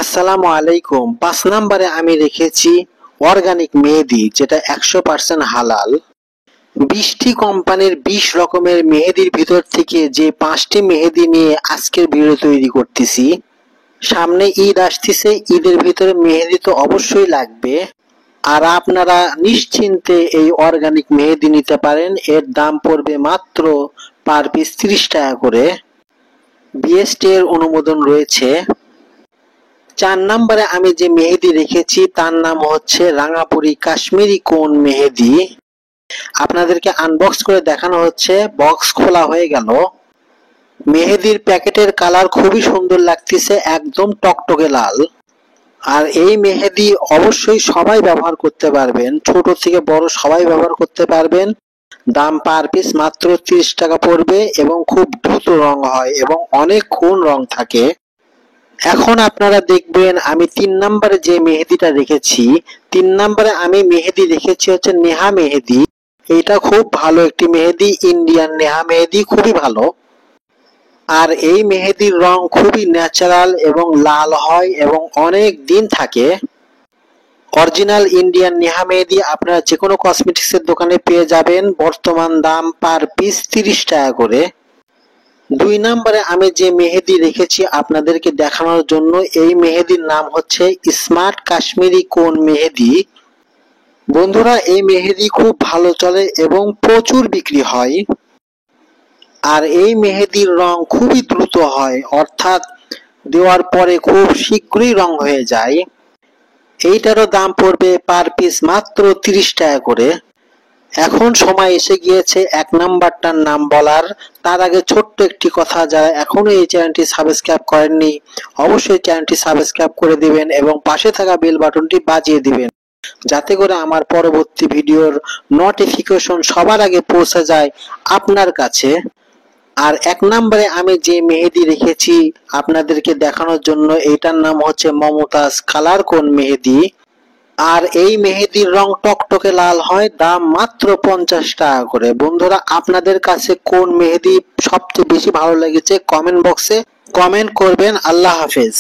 আসসালামু আলাইকুম। 5 নম্বরে আমি রেখেছি অর্গানিক মেহেদি, যেটা 100% হালাল। 20টি কোম্পানির 20 রকমের মেহেদির ভিতর থেকে যে 5টি মেহেদি নিয়ে আজকের ভিডিও তৈরি করতেছি। সামনে ঈদ আসতেছে, ঈদের ভিতরে মেহেদি তো অবশ্যই লাগবে। আর আপনারা নিশ্চিন্তে এই অর্গানিক মেহেদি নিতে পারেন। এর দাম পড়বে মাত্র পার পিস 30 টাকা করে। বিএসটি এর অনুমোদন রয়েছে। 4 নম্বরে আমি যে মেহেদি রেখেছি তার নাম হচ্ছে রাঙাপুরি কাশ্মীরি কোন মেহেদি। আপনাদেরকে আনবক্স করে দেখানো হচ্ছে। বক্স খোলা হয়ে গেল। মেহেদির প্যাকেটের কালার খুবই সুন্দর লাগতেছে, একদম টকটকে লাল। আর এই মেহেদি অবশ্যই সবাই ব্যবহার করতে পারবেন, ছোট থেকে বড় সবাই ব্যবহার করতে পারবেন। দাম পার পিস মাত্র 30 টাকা পড়বে এবং খুব দ্রুত রং হয় এবং অনেকক্ষণ রং থাকে। এখন আপনারা দেখবেন আমি 3 নম্বরে যে মেহেদিটা রেখেছি। 3 নম্বরে আমি মেহেদি রেখেছি হচ্ছে নেহা মেহেদি। এটা খুব ভালো একটি মেহেদি, ইন্ডিয়ান নেহা মেহেদি, খুবই ভালো। আর এই মেহেদির রং খুবই ন্যাচারাল এবং লাল হয় এবং অনেক দিন থাকে। অরিজিনাল ইন্ডিয়ান নেহা মেহেদি আপনারা যে কোনো কসমেটিক্সের দোকানে পেয়ে যাবেন। বর্তমান দাম পার পিস 30 টাকা করে। 2 নম্বরে আমি যে মেহেদি রেখেছি আপনাদেরকে দেখানোর জন্য, এই মেহেদির নাম হচ্ছে স্মার্ট কাশ্মীরি কোন মেহেদি। বন্ধুরা, এই মেহেদি খুব ভালো চলে এবং প্রচুর বিক্রি হয়। আর এই মেহেদির রং খুবই দ্রুত হয়, অর্থাৎ দেওয়ার পরে খুব শীঘ্রই রং হয়ে যায়। এইটারও দাম পড়বে পার পিস মাত্র 30 টাকা করে। এখন সময় এসে গিয়েছে 1 নাম্বারটার নাম বলার। তার আগে ছোট্ট একটি কথা, যারা এখনো এই চ্যানেলটি সাবস্ক্রাইব করেননি অবশ্যই চ্যানেলটি সাবস্ক্রাইব করে দিবেন এবং পাশে থাকা বেল বাটনটি বাজিয়ে দিবেন, যাতে করে আমার পরবর্তী ভিডিওর নোটিফিকেশন সবার আগে পৌঁছে যায় আপনার কাছে। আর 1 নম্বরে আমি যে মেহেদি রেখেছি আপনাদেরকে দেখানোর জন্য, এটার নাম হচ্ছে মমতাজ কালার কোন মেহেদি। আর এই মেহেদির রং টকটকে লাল হয়। দাম মাত্র 50 টাকা করে। বন্ধুরা, আপনাদের কাছে কোন মেহেদি সবচেয়ে বেশি ভালো লেগেছে কমেন্ট বক্সে কমেন্ট করবেন। আল্লাহ হাফেজ।